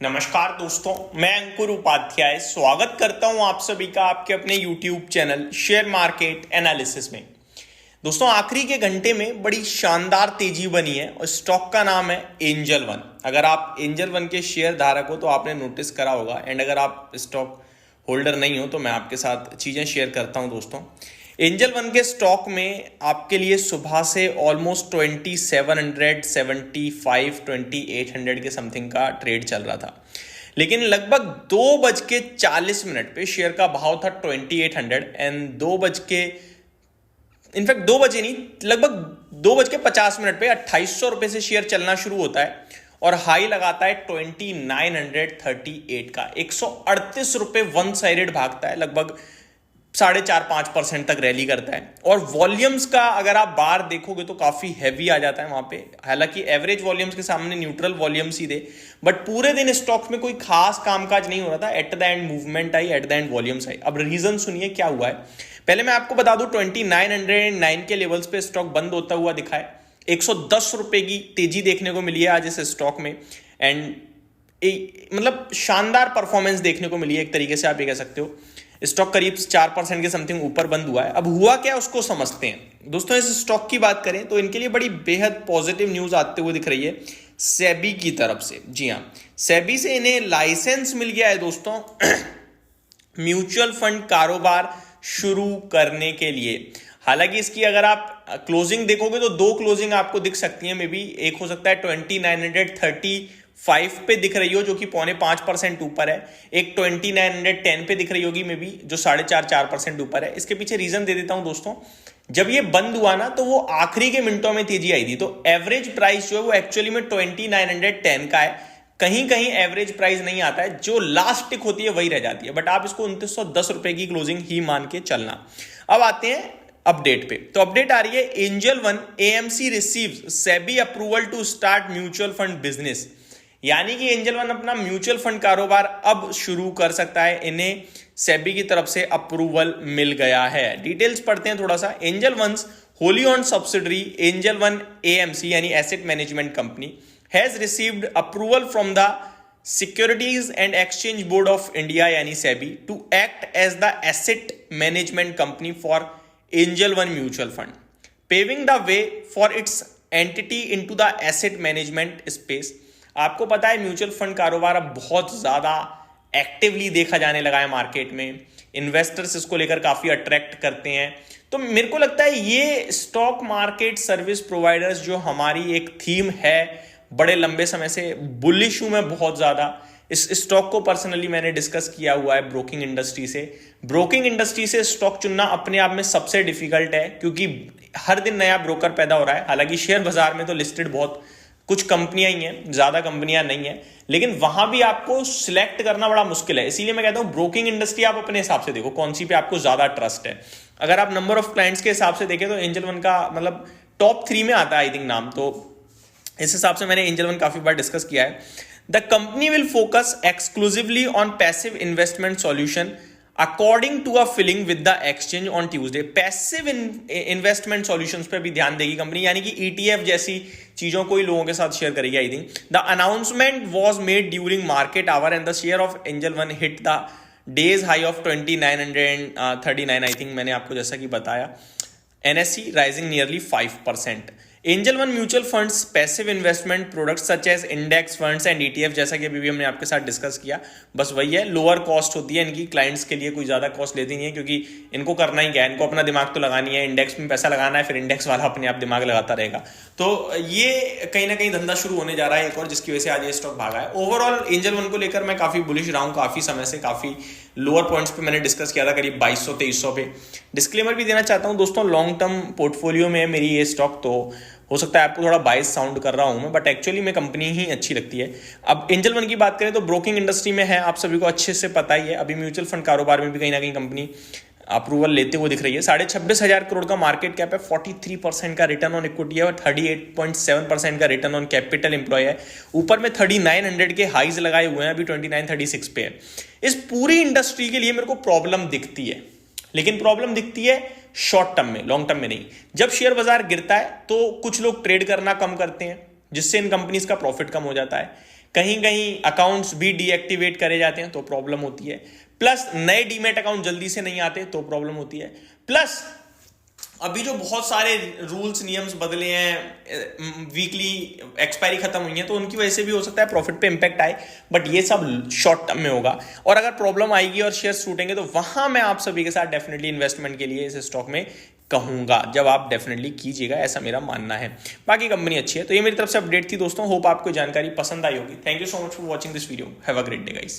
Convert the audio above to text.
नमस्कार दोस्तों, मैं अंकुर उपाध्याय स्वागत करता हूं आप सभी का आपके अपने YouTube channel share market analysis में। दोस्तों, आखिरी के घंटे में बड़ी शानदार तेजी बनी है और स्टॉक का नाम है एंजल वन। अगर आप एंजल वन के शेयर धारक हो तो आपने नोटिस करा होगा, एंड अगर आप स्टॉक होल्डर नहीं हो तो मैं आपके साथ चीज़ें शेयर करता हूं। दोस्तों, एंजल वन के स्टॉक में आपके लिए सुबह से ऑलमोस्ट 2775 के समथिंग का ट्रेड चल रहा था, लेकिन लगभग 2:40 पे शेयर का भाव था 2800 एंड 2 बजे नहीं, लगभग 2:50 पे 2800 रुपए से शेयर चलना शुरू होता है और हाई लगाता है 2938 का। 138 रुपए वन साइडेड भागता है, लगभग 4.5% तक रैली करता है। और वॉल्यूम्स का अगर आप बाहर देखोगे तो काफी हैवी आ जाता है वहां पे। हालांकि एवरेज वॉल्यूम्स के सामने न्यूट्रल वॉल्यूम्स ही थे, बट पूरे दिन स्टॉक में कोई खास कामकाज नहीं हो रहा था। एट द एंड मूवमेंट आई, एट द एंड वॉल्यूम्स आई। अब रीजन सुनिए क्या हुआ है। पहले मैं आपको बता दूं, 2909 के लेवल्स पे स्टॉक बंद होता हुआ दिखा है। 110 रुपए की तेजी देखने को मिली है आज इस स्टॉक में, एंड मतलब शानदार परफॉर्मेंस देखने को मिली है। एक तरीके से आप ये कह सकते हो स्टॉक करीब 4% के समथिंग ऊपर बंद हुआ है। अब हुआ क्या उसको समझते हैं। दोस्तों, इस स्टॉक की बात करें तो इनके लिए बड़ी बेहद पॉजिटिव न्यूज आते हुए दिख रही है सेबी की तरफ से। जी हाँ, सेबी से इन्हें लाइसेंस मिल गया है दोस्तों म्यूचुअल फंड कारोबार शुरू करने के लिए। हालांकि इसकी अगर आप क्लोजिंग देखोगे तो दो क्लोजिंग आपको दिख सकती है। मे बी एक हो सकता है 2935 पे दिख रही हो, जो कि 4.5% ऊपर है। एक 2910 पे दिख रही होगी मे बी, जो 4.5% ऊपर है। इसके पीछे रीजन दे देता हूं दोस्तों। जब ये बंद हुआ ना तो वो आखिरी के मिनटों में तेजी आई थी, तो एवरेज प्राइस जो है वो एक्चुअली में 2910 का है। कहीं कहीं एवरेज प्राइस नहीं आता है, जो लास्ट टिक होती है वही रह जाती है, बट आप इसको 2910 रुपए की क्लोजिंग ही मान के चलना। अब आते हैं अपडेट पे। तो अपडेट आ रही है, Angel One AMC receives SEBI approval to start mutual fund business. यानी कि एंजल वन अपना म्यूचुअल फंड कारोबार अब शुरू कर सकता है। इन्हें सेबी की तरफ से अप्रूवल मिल गया है। डिटेल्स पढ़ते हैं थोड़ा सा। Angel one's wholly owned subsidiary Angel One AMC यानी asset management company has received approval from the Securities and Exchange Board of India यानी SEBI to act as the asset management company for Angel One mutual fund, paving the way for its entity into the asset management space. आपको पता है mutual fund कारोबार अब बहुत ज्यादा actively देखा जाने लगा है मार्केट में। इन्वेस्टर्स इसको लेकर काफी अट्रैक्ट करते हैं। तो मेरे को लगता है ये स्टॉक मार्केट सर्विस प्रोवाइडर्स जो हमारी एक थीम है, बड़े लंबे समय से बुलिश हूं मैं बहुत ज्यादा। इस स्टॉक को पर्सनली मैंने डिस्कस किया हुआ है ब्रोकिंग इंडस्ट्री से। ब्रोकिंग इंडस्ट्री से स्टॉक चुनना अपने आप में सबसे डिफिकल्ट है, क्योंकि हर दिन नया ब्रोकर पैदा हो रहा है। हालांकि शेयर बाजार में तो लिस्टेड बहुत कुछ कंपनियां ही हैं, ज्यादा कंपनियां नहीं है, लेकिन वहां भी आपको सिलेक्ट करना बड़ा मुश्किल है। इसीलिए मैं कहता हूं ब्रोकिंग इंडस्ट्री आप अपने हिसाब से देखो कौन सी पे आपको ज्यादा ट्रस्ट है। अगर आप नंबर ऑफ क्लाइंट्स के हिसाब से देखें तो एंजल वन का मतलब टॉप 3 में आता है आई थिंक नाम। तो इस हिसाब से मैंने एंजल वन काफी बार डिस्कस किया है। The company will focus exclusively on passive investment solution according to a filing with the exchange on Tuesday. Passive investment solutions पे भी ध्यान देगी कंपनी, यानी कि ईटीएफ जैसी चीजों को ही लोगों के साथ शेयर करेगी I think. The announcement was made during market hour and the share of Angel One hit the day's high of 2939 I think, मैंने आपको जैसा कि बताया। NSC rising nearly 5%। Angel One mutual funds passive investment products such as index funds and ETF, जैसा कि अभी हमने आपके साथ डिस्कस किया, बस वही है। लोअर कॉस्ट होती है इनकी, क्लाइंट्स के लिए कोई ज्यादा कॉस्ट लेती नहीं है, क्योंकि इनको करना ही क्या है, इनको अपना दिमाग तो लगानी है। इंडेक्स में पैसा लगाना है, फिर इंडेक्स वाला अपने आप दिमाग लगाता रहेगा। तो ये कहीं ना कहीं धंधा शुरू होने जा रहा है एक और, जिसकी वजह से आज ये स्टॉक भागा है। ओवरऑल एंजल वन को लेकर मैं काफी बुलिश रहा हूँ काफी समय से। काफी लोअर पॉइंट्स पे मैंने डिस्कस किया था, करीब 2200-2300 पे। डिस्क्लेमर भी देना चाहता हूं दोस्तों, लॉन्ग टर्म पोर्टफोलियो में मेरी ये स्टॉक, तो हो सकता है आपको थोड़ा बायस साउंड कर रहा हूं मैं, बट एक्चुअली में कंपनी ही अच्छी लगती है। अब एंजल वन की बात करें तो ब्रोकिंग इंडस्ट्री में है, आप सभी को अच्छे से पता ही है। अभी म्यूचुअल फंड कारोबार में भी कहीं ना कहीं कंपनी अप्रूवल लेते हुए दिख रही है। 26,500 करोड़ का मार्केट कैप है, 43% का रिटर्न ऑन इक्विटी है और 38.7% का रिटर्न ऑन कैपिटल एम्प्लॉय है। ऊपर में 3900 के हाईज लगाए हुए हैं, अभी 2936 पे है। इस पूरी इंडस्ट्री के लिए मेरे को प्रॉब्लम दिखती है, लेकिन प्रॉब्लम दिखती है शॉर्ट टर्म में, लॉन्ग टर्म में नहीं। जब शेयर बाजार गिरता है तो कुछ लोग ट्रेड करना कम करते हैं, जिससे इन कंपनीज का प्रॉफिट कम हो जाता है। कहीं कहीं अकाउंट्स भी डीएक्टिवेट करे जाते हैं तो प्रॉब्लम होती है, प्लस नए डीमेट अकाउंट जल्दी से नहीं आते तो प्रॉब्लम होती है, प्लस अभी जो बहुत सारे रूल्स नियम्स बदले हैं, वीकली एक्सपायरी खत्म हुई है, तो उनकी वजह से भी हो सकता है प्रॉफिट पे इंपैक्ट आए, बट ये सब शॉर्ट टर्म में होगा। और अगर प्रॉब्लम आएगी और शेयर्स टूटेंगे तो वहां मैं आप सभी के साथ डेफिनेटली इन्वेस्टमेंट के लिए इस स्टॉक में कहूंगा, जब आप डेफिनेटली कीजिएगा, ऐसा मेरा मानना है। बाकी कंपनी अच्छी है। तो ये मेरी तरफ से अपडेट थी दोस्तों, होप आपको जानकारी पसंद आई होगी। Thank you so much for watching this video, have a great day guys.